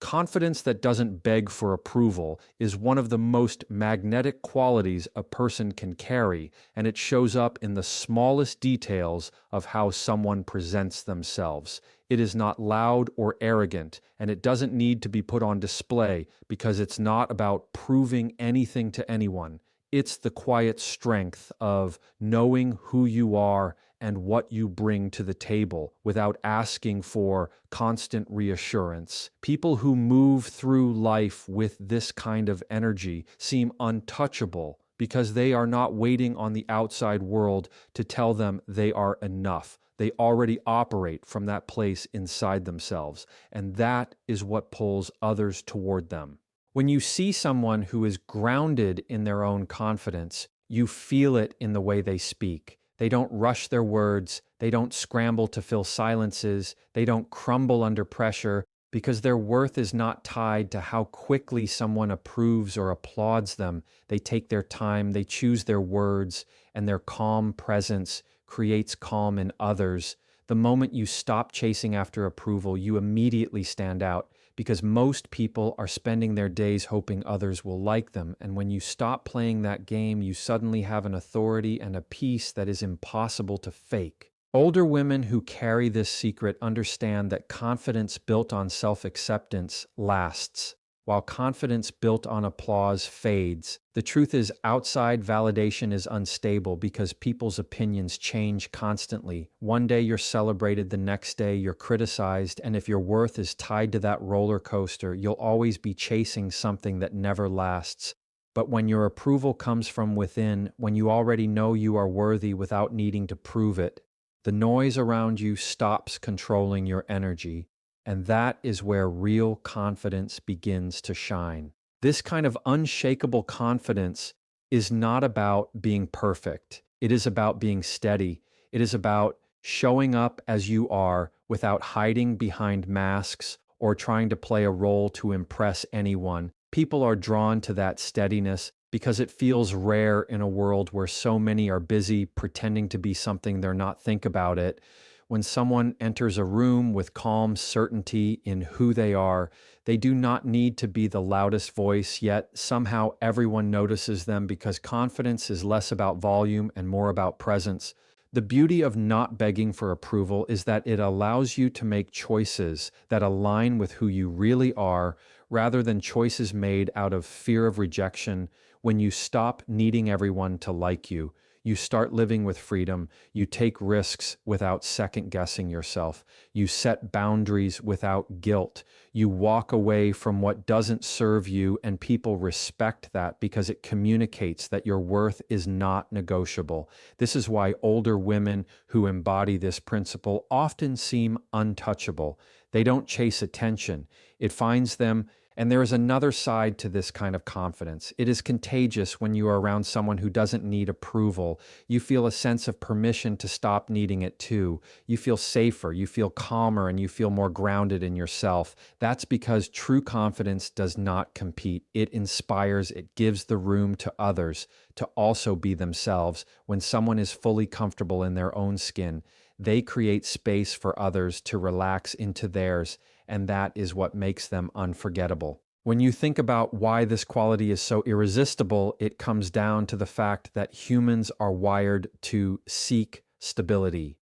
Confidence that doesn't beg for approval is one of the most magnetic qualities a person can carry, and it shows up in the smallest details of how someone presents themselves. It is not loud or arrogant, and it doesn't need to be put on display because it's not about proving anything to anyone. It's the quiet strength of knowing who you are and what you bring to the table without asking for constant reassurance. People who move through life with this kind of energy seem untouchable because they are not waiting on the outside world to tell them they are enough. They already operate from that place inside themselves, and that is what pulls others toward them. When you see someone who is grounded in their own confidence, you feel it in the way they speak. They don't rush their words. They don't scramble to fill silences. They don't crumble under pressure because their worth is not tied to how quickly someone approves or applauds them. They take their time, they choose their words, and their calm presence creates calm in others. The moment you stop chasing after approval, you immediately stand out because most people are spending their days hoping others will like them. And when you stop playing that game, you suddenly have an authority and a peace that is impossible to fake. Older women who carry this secret understand that confidence built on self-acceptance lasts, while confidence built on applause fades. The truth is, outside validation is unstable because people's opinions change constantly. One day you're celebrated, the next day you're criticized, and if your worth is tied to that roller coaster, you'll always be chasing something that never lasts. But when your approval comes from within, when you already know you are worthy without needing to prove it, the noise around you stops controlling your energy. And that is where real confidence begins to shine. This kind of unshakable confidence is not about being perfect. It is about being steady. It is about showing up as you are without hiding behind masks or trying to play a role to impress anyone. People are drawn to that steadiness because it feels rare in a world where so many are busy pretending to be something they're not. Think about it. When someone enters a room with calm certainty in who they are, they do not need to be the loudest voice, yet somehow everyone notices them because confidence is less about volume and more about presence. The beauty of not begging for approval is that it allows you to make choices that align with who you really are, rather than choices made out of fear of rejection. When you stop needing everyone to like you, you start living with freedom. You take risks without second-guessing yourself. You set boundaries without guilt. You walk away from what doesn't serve you, and people respect that because it communicates that your worth is not negotiable. This is why older women who embody this principle often seem untouchable. They don't chase attention. It finds them. And there is another side to this kind of confidence. It is contagious when you are around someone who doesn't need approval. You feel a sense of permission to stop needing it too. You feel safer, you feel calmer, and you feel more grounded in yourself. That's because true confidence does not compete. It inspires, it gives the room to others to also be themselves. When someone is fully comfortable in their own skin, they create space for others to relax into theirs, and that is what makes them unforgettable. When you think about why this quality is so irresistible, it comes down to the fact that humans are wired to seek stability.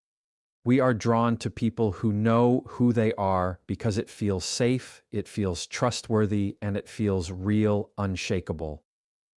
We are drawn to people who know who they are because it feels safe, it feels trustworthy, and it feels real, unshakable.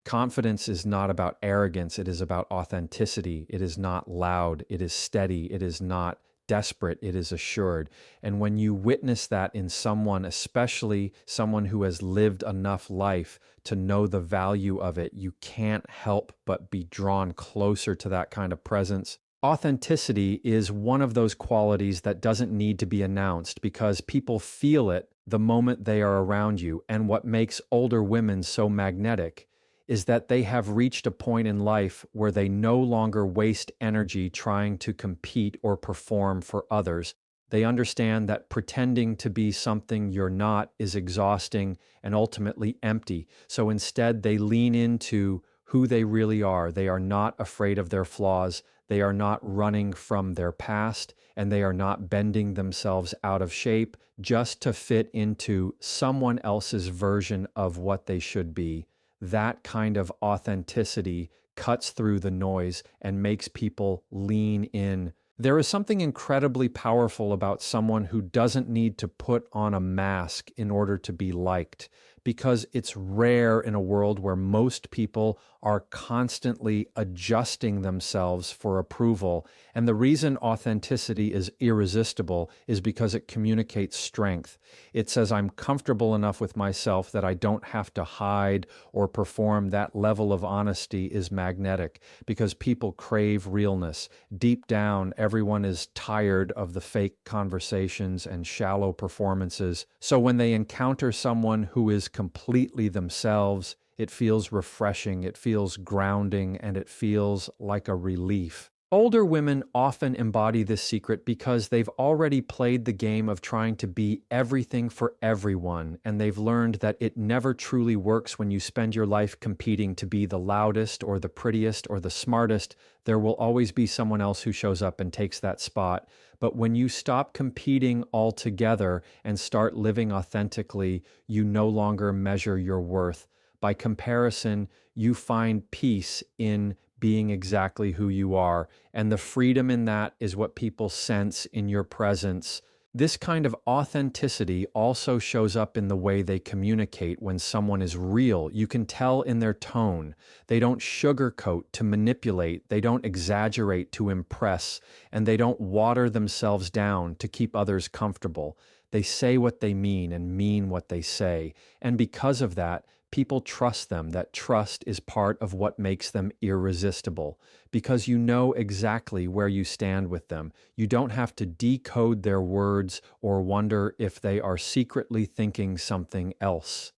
Confidence is not about arrogance, it is about authenticity. It is not loud, it is steady, it is not desperate, it is assured. And when you witness that in someone, especially someone who has lived enough life to know the value of it, you can't help but be drawn closer to that kind of presence. Authenticity is one of those qualities that doesn't need to be announced because people feel it the moment they are around you. And what makes older women so magnetic is that they have reached a point in life where they no longer waste energy trying to compete or perform for others. They understand that pretending to be something you're not is exhausting and ultimately empty. So instead, they lean into who they really are. They are not afraid of their flaws. They are not running from their past, and they are not bending themselves out of shape just to fit into someone else's version of what they should be. That kind of authenticity cuts through the noise and makes people lean in. There is something incredibly powerful about someone who doesn't need to put on a mask in order to be liked, because it's rare in a world where most people are constantly adjusting themselves for approval. And the reason authenticity is irresistible is because it communicates strength. It says, I'm comfortable enough with myself that I don't have to hide or perform. That level of honesty is magnetic because people crave realness. Deep down, everyone is tired of the fake conversations and shallow performances. So when they encounter someone who is completely themselves, it feels refreshing, it feels grounding, and it feels like a relief. Older women often embody this secret because they've already played the game of trying to be everything for everyone, and they've learned that it never truly works when you spend your life competing to be the loudest or the prettiest or the smartest. There will always be someone else who shows up and takes that spot. But when you stop competing altogether and start living authentically, you no longer measure your worth. By comparison, you find peace in being exactly who you are, and the freedom in that is what people sense in your presence. This kind of authenticity also shows up in the way they communicate when someone is real. You can tell in their tone. They don't sugarcoat to manipulate, they don't exaggerate to impress, and they don't water themselves down to keep others comfortable. They say what they mean and mean what they say, and because of that, people trust them. That trust is part of what makes them irresistible, because you know exactly where you stand with them. You don't have to decode their words or wonder if they are secretly thinking something else.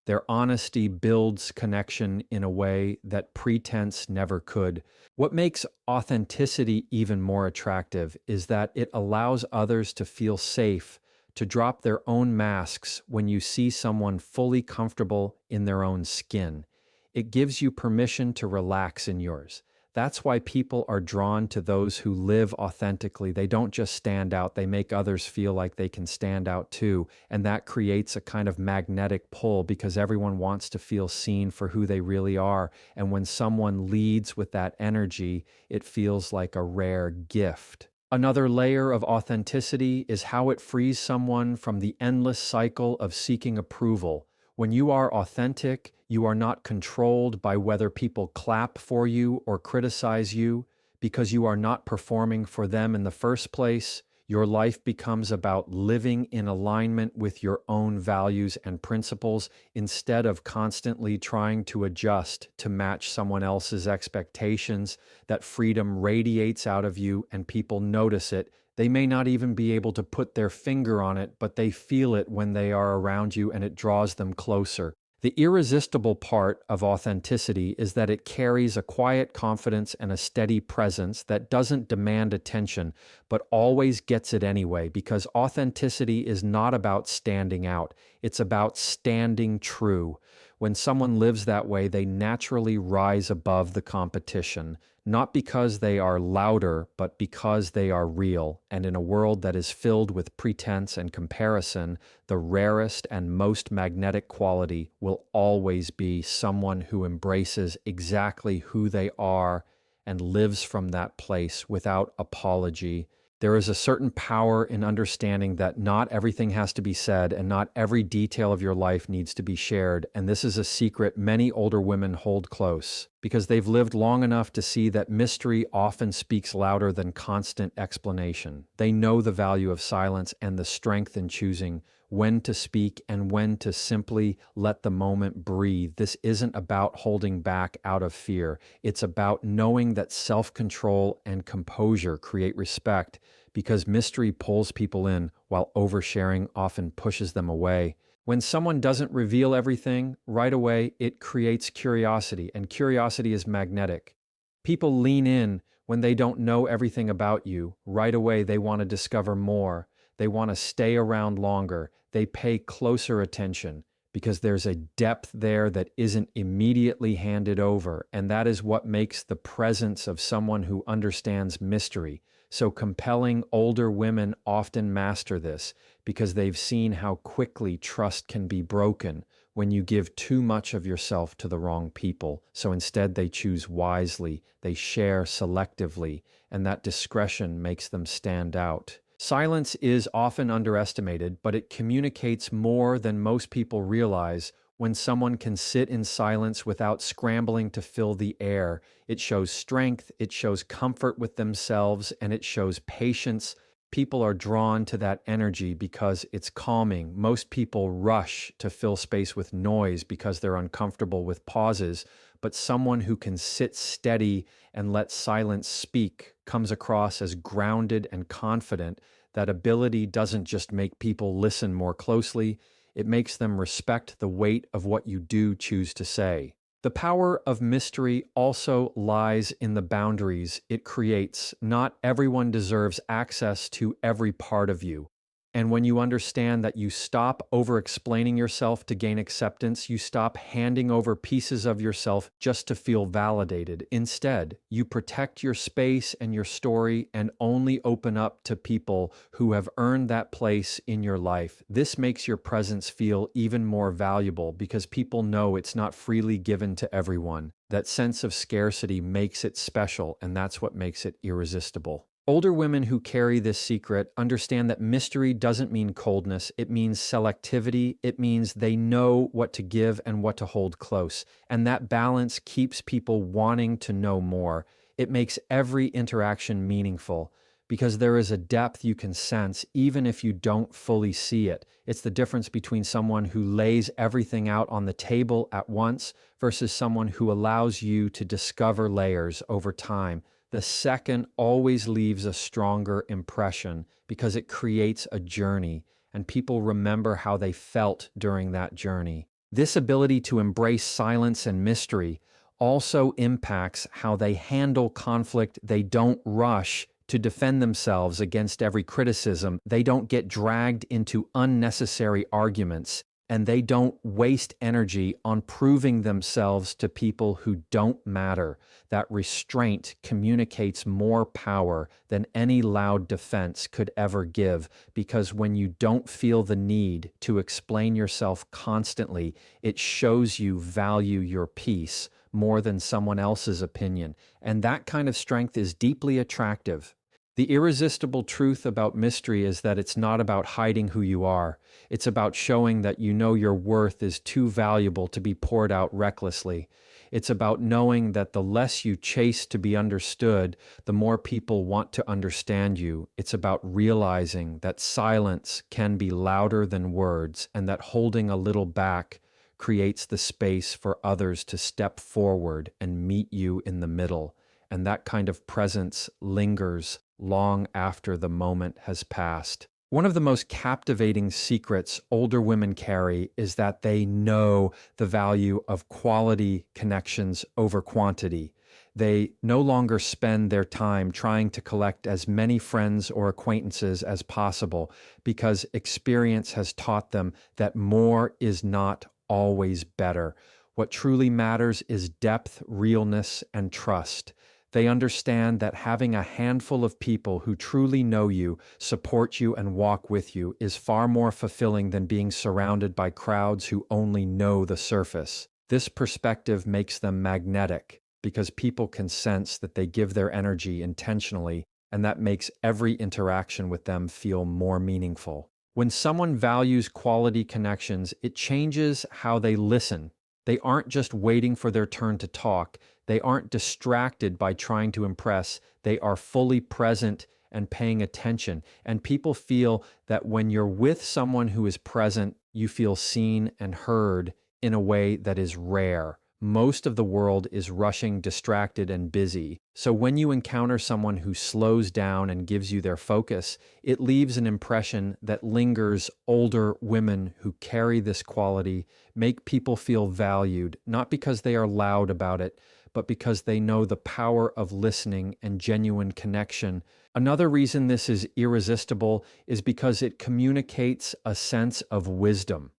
Their honesty builds connection in a way that pretense never could. What makes authenticity even more attractive is that it allows others to feel safe, to drop their own masks when you see someone fully comfortable in their own skin. It gives you permission to relax in yours. That's why people are drawn to those who live authentically. They don't just stand out, they make others feel like they can stand out too. And that creates a kind of magnetic pull because everyone wants to feel seen for who they really are. And when someone leads with that energy, it feels like a rare gift. Another layer of authenticity is how it frees someone from the endless cycle of seeking approval. When you are authentic, you are not controlled by whether people clap for you or criticize you, because you are not performing for them in the first place. Your life becomes about living in alignment with your own values and principles instead of constantly trying to adjust to match someone else's expectations. That freedom radiates out of you and people notice it. They may not even be able to put their finger on it, but they feel it when they are around you and it draws them closer. The irresistible part of authenticity is that it carries a quiet confidence and a steady presence that doesn't demand attention, but always gets it anyway, because authenticity is not about standing out. It's about standing true. When someone lives that way, they naturally rise above the competition, not because they are louder, but because they are real. And in a world that is filled with pretense and comparison, the rarest and most magnetic quality will always be someone who embraces exactly who they are and lives from that place without apology. There is a certain power in understanding that not everything has to be said and not every detail of your life needs to be shared. And this is a secret many older women hold close because they've lived long enough to see that mystery often speaks louder than constant explanation. They know the value of silence and the strength in choosing when to speak and when to simply let the moment breathe. This isn't about holding back out of fear. It's about knowing that self-control and composure create respect, because mystery pulls people in while oversharing often pushes them away. When someone doesn't reveal everything right away, it creates curiosity, and curiosity is magnetic. People lean in when they don't know everything about you. Right away, they want to discover more. They want to stay around longer. They pay closer attention. because there's a depth there that isn't immediately handed over. And that is what makes the presence of someone who understands mystery so compelling. Older women often master this because they've seen how quickly trust can be broken when you give too much of yourself to the wrong people. So instead, they choose wisely, they share selectively, and that discretion makes them stand out. Silence is often underestimated, but it communicates more than most people realize. When someone can sit in silence without scrambling to fill the air, it shows strength, it shows comfort with themselves, and it shows patience. People are drawn to that energy because it's calming. Most people rush to fill space with noise because they're uncomfortable with pauses, but someone who can sit steady and let silence speak comes across as grounded and confident. That ability doesn't just make people listen more closely, it makes them respect the weight of what you do choose to say. The power of mystery also lies in the boundaries it creates. Not everyone deserves access to every part of you. And when you understand that you stop over-explaining yourself to gain acceptance, you stop handing over pieces of yourself just to feel validated. Instead, you protect your space and your story and only open up to people who have earned that place in your life. This makes your presence feel even more valuable because people know it's not freely given to everyone. That sense of scarcity makes it special, and that's what makes it irresistible. Older women who carry this secret understand that mystery doesn't mean coldness. It means selectivity. It means they know what to give and what to hold close. And that balance keeps people wanting to know more. It makes every interaction meaningful because there is a depth you can sense even if you don't fully see it. It's the difference between someone who lays everything out on the table at once versus someone who allows you to discover layers over time. The second always leaves a stronger impression because it creates a journey, and people remember how they felt during that journey. This ability to embrace silence and mystery also impacts how they handle conflict. They don't rush to defend themselves against every criticism. They don't get dragged into unnecessary arguments, and they don't waste energy on proving themselves to people who don't matter. That restraint communicates more power than any loud defense could ever give, because when you don't feel the need to explain yourself constantly, it shows you value your peace more than someone else's opinion. And that kind of strength is deeply attractive. The irresistible truth about mystery is that it's not about hiding who you are. It's about showing that you know your worth is too valuable to be poured out recklessly. It's about knowing that the less you chase to be understood, the more people want to understand you. It's about realizing that silence can be louder than words, and that holding a little back creates the space for others to step forward and meet you in the middle. And that kind of presence lingers long after the moment has passed. One of the most captivating secrets older women carry is that they know the value of quality connections over quantity. They no longer spend their time trying to collect as many friends or acquaintances as possible because experience has taught them that more is not always better. What truly matters is depth, realness, and trust. They understand that having a handful of people who truly know you, support you, and walk with you is far more fulfilling than being surrounded by crowds who only know the surface. This perspective makes them magnetic because people can sense that they give their energy intentionally, and that makes every interaction with them feel more meaningful. When someone values quality connections, it changes how they listen. They aren't just waiting for their turn to talk. They aren't distracted by trying to impress. They are fully present and paying attention. And people feel that when you're with someone who is present, you feel seen and heard in a way that is rare. Most of the world is rushing, distracted, and busy. So when you encounter someone who slows down and gives you their focus, it leaves an impression that lingers. Older women who carry this quality make people feel valued, not because they are loud about it, but because they know the power of listening and genuine connection. Another reason this is irresistible is because it communicates a sense of wisdom.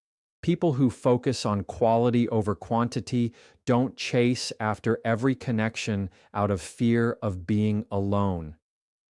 People who focus on quality over quantity don't chase after every connection out of fear of being alone.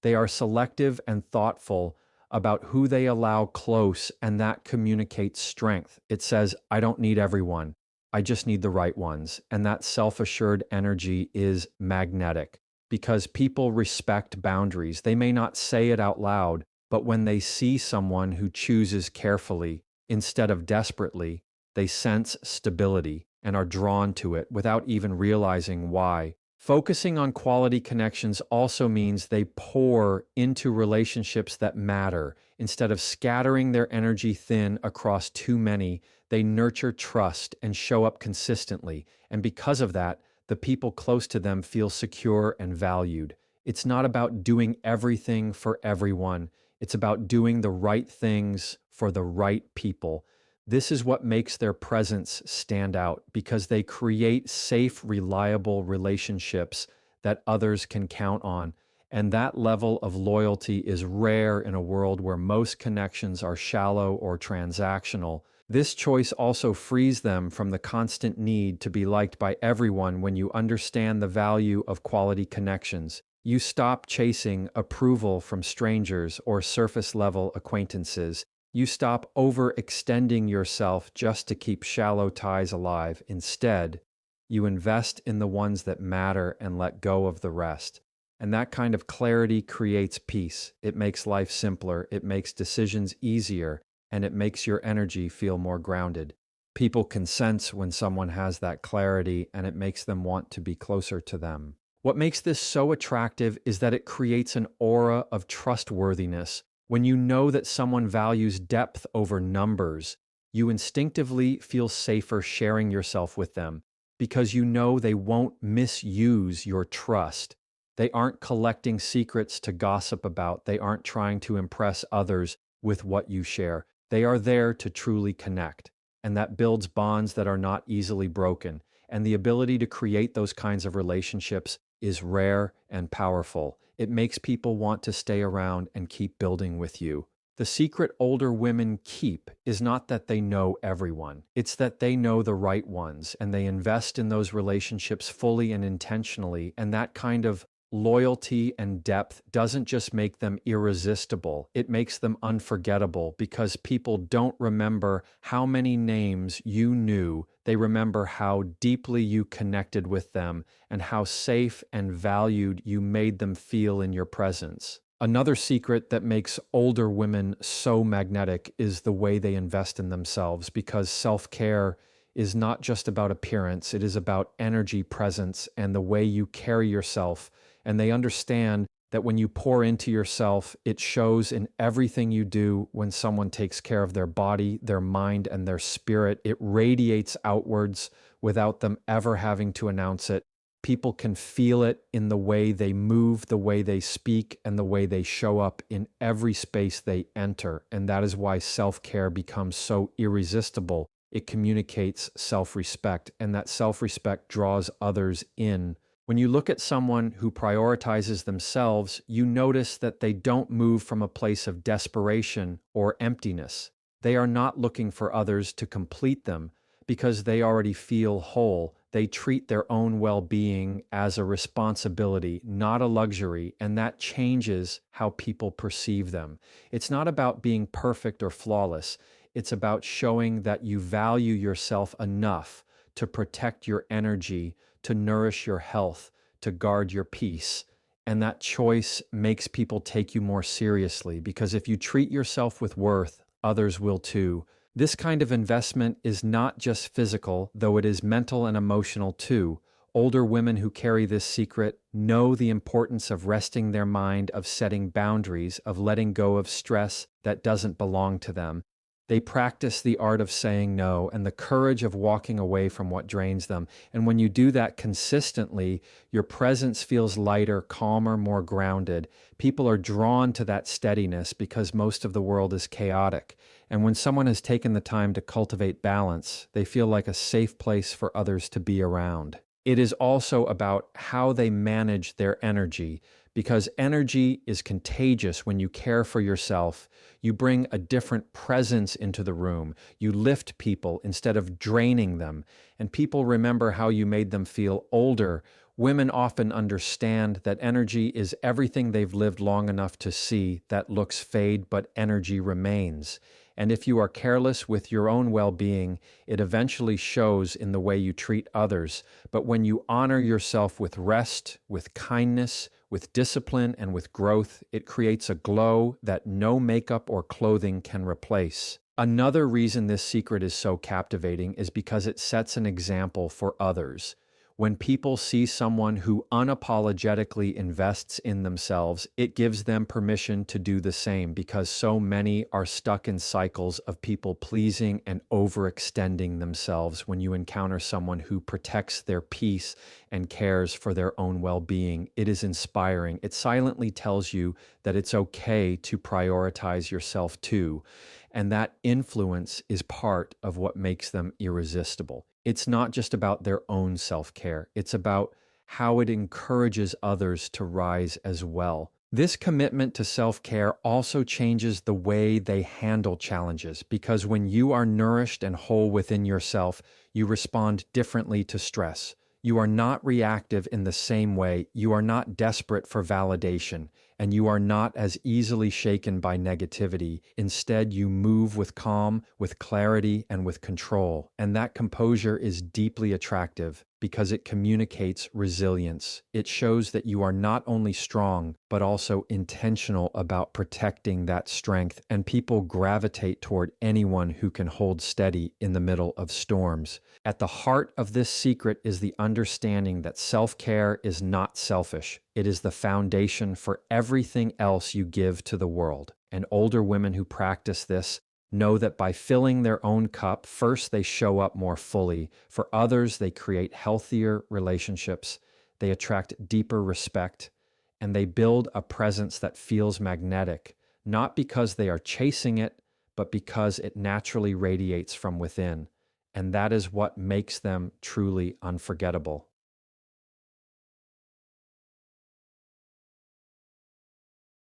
They are selective and thoughtful about who they allow close, and that communicates strength. It says, I don't need everyone. I just need the right ones. And that self assured energy is magnetic because people respect boundaries. They may not say it out loud, but when they see someone who chooses carefully instead of desperately, they sense stability and are drawn to it without even realizing why. Focusing on quality connections also means they pour into relationships that matter. Instead of scattering their energy thin across too many, they nurture trust and show up consistently. And because of that, the people close to them feel secure and valued. It's not about doing everything for everyone, it's about doing the right things for the right people. This is what makes their presence stand out because they create safe, reliable relationships that others can count on. And that level of loyalty is rare in a world where most connections are shallow or transactional. This choice also frees them from the constant need to be liked by everyone. When you understand the value of quality connections, you stop chasing approval from strangers or surface level acquaintances. You stop overextending yourself just to keep shallow ties alive. Instead, you invest in the ones that matter and let go of the rest. And that kind of clarity creates peace. It makes life simpler, it makes decisions easier, and it makes your energy feel more grounded. People can sense when someone has that clarity, and it makes them want to be closer to them. What makes this so attractive is that it creates an aura of trustworthiness. When you know that someone values depth over numbers, you instinctively feel safer sharing yourself with them because you know they won't misuse your trust. They aren't collecting secrets to gossip about. They aren't trying to impress others with what you share. They are there to truly connect. And that builds bonds that are not easily broken. And the ability to create those kinds of relationships is rare and powerful. It makes people want to stay around and keep building with you. The secret older women keep is not that they know everyone. It's that they know the right ones and they invest in those relationships fully and intentionally. And that kind of loyalty and depth doesn't just make them irresistible, it makes them unforgettable because people don't remember how many names you knew. They remember how deeply you connected with them and how safe and valued you made them feel in your presence. Another secret that makes older women so magnetic is the way they invest in themselves because self-care is not just about appearance, it is about energy, presence, and the way you carry yourself. And they understand that when you pour into yourself, it shows in everything you do. When someone takes care of their body, their mind, and their spirit, it radiates outwards without them ever having to announce it. People can feel it in the way they move, the way they speak, and the way they show up in every space they enter. And that is why self-care becomes so irresistible. It communicates self-respect, and that self-respect draws others in. When you look at someone who prioritizes themselves, you notice that they don't move from a place of desperation or emptiness. They are not looking for others to complete them because they already feel whole. They treat their own well-being as a responsibility, not a luxury, and that changes how people perceive them. It's not about being perfect or flawless. It's about showing that you value yourself enough to protect your energy, to nourish your health, to guard your peace. And that choice makes people take you more seriously because if you treat yourself with worth, others will too. This kind of investment is not just physical, though it is mental and emotional too. Older women who carry this secret know the importance of resting their mind, of setting boundaries, of letting go of stress that doesn't belong to them. They practice the art of saying no and the courage of walking away from what drains them. And when you do that consistently, your presence feels lighter, calmer, more grounded. People are drawn to that steadiness because most of the world is chaotic. And when someone has taken the time to cultivate balance, they feel like a safe place for others to be around. It is also about how they manage their energy because energy is contagious when you care for yourself. You bring a different presence into the room. You lift people instead of draining them, and people remember how you made them feel older. Women often understand that energy is everything they've lived long enough to see that looks fade, but energy remains. And if you are careless with your own well-being, it eventually shows in the way you treat others. But when you honor yourself with rest, with kindness, with discipline, and with growth, it creates a glow that no makeup or clothing can replace. Another reason this secret is so captivating is because it sets an example for others. When people see someone who unapologetically invests in themselves, it gives them permission to do the same, because so many are stuck in cycles of people pleasing and overextending themselves. When you encounter someone who protects their peace and cares for their own well-being, it is inspiring. It silently tells you that it's okay to prioritize yourself too, and that influence is part of what makes them irresistible. It's not just about their own self-care. It's about how it encourages others to rise as well. This commitment to self-care also changes the way they handle challenges, because when you are nourished and whole within yourself, you respond differently to stress. You are not reactive in the same way. You are not desperate for validation, and you are not as easily shaken by negativity. Instead, you move with calm, with clarity, and with control. And that composure is deeply attractive because it communicates resilience. It shows that you are not only strong, but also intentional about protecting that strength, and people gravitate toward anyone who can hold steady in the middle of storms. At the heart of this secret is the understanding that self-care is not selfish. It is the foundation for everything else you give to the world. And older women who practice this know that by filling their own cup, first they show up more fully. For others, they create healthier relationships. They attract deeper respect, and they build a presence that feels magnetic, not because they are chasing it, but because it naturally radiates from within. And that is what makes them truly unforgettable.